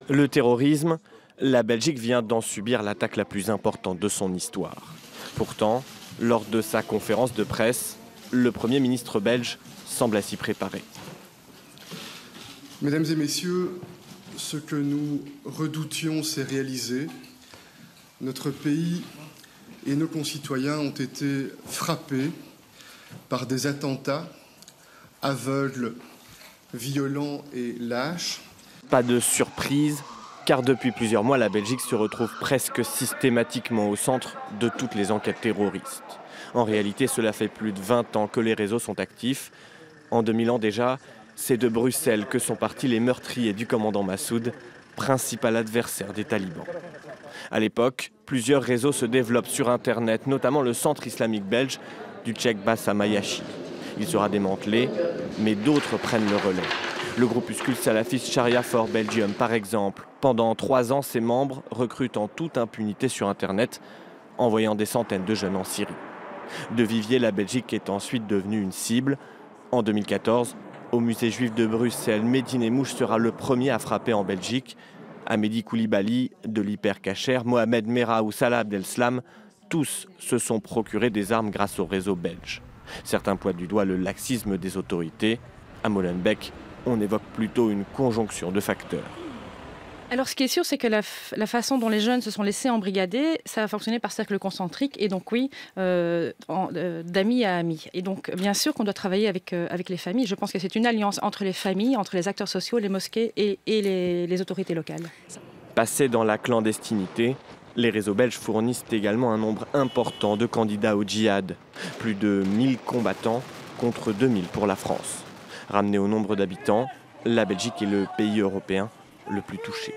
Le terrorisme, la Belgique vient d'en subir l'attaque la plus importante de son histoire. Pourtant, lors de sa conférence de presse, le Premier ministre belge semble à s'y préparer. Mesdames et messieurs, ce que nous redoutions s'est réalisé. Notre pays et nos concitoyens ont été frappés par des attentats aveugles, violents et lâches. Pas de surprise, car depuis plusieurs mois, la Belgique se retrouve presque systématiquement au centre de toutes les enquêtes terroristes. En réalité, cela fait plus de 20 ans que les réseaux sont actifs. En 2000 ans déjà, c'est de Bruxelles que sont partis les meurtriers du commandant Massoud, principal adversaire des talibans. À l'époque, plusieurs réseaux se développent sur Internet, notamment le centre islamique belge du Tchèque Bassam Ayachi. Il sera démantelé, mais d'autres prennent le relais. Le groupuscule salafiste Sharia for Belgium, par exemple. Pendant 3 ans, ses membres recrutent en toute impunité sur Internet, envoyant des centaines de jeunes en Syrie. De vivier, la Belgique est ensuite devenue une cible. En 2014, au musée juif de Bruxelles, Medine Mouche sera le premier à frapper en Belgique. Amédi Koulibaly, de l'Hypercacher, Mohamed Merah ou Salah Abdeslam, tous se sont procurés des armes grâce au réseau belge. Certains pointent du doigt le laxisme des autorités. À Molenbeek, on évoque plutôt une conjonction de facteurs. Alors, ce qui est sûr, c'est que la façon dont les jeunes se sont laissés embrigader, ça a fonctionné par cercle concentrique et donc oui, d'amis à amis. Et donc, bien sûr qu'on doit travailler avec les familles. Je pense que c'est une alliance entre les familles, entre les acteurs sociaux, les mosquées et les autorités locales. Passés dans la clandestinité, les réseaux belges fournissent également un nombre important de candidats au djihad. Plus de 1000 combattants contre 2000 pour la France. Ramené au nombre d'habitants, la Belgique est le pays européen le plus touché.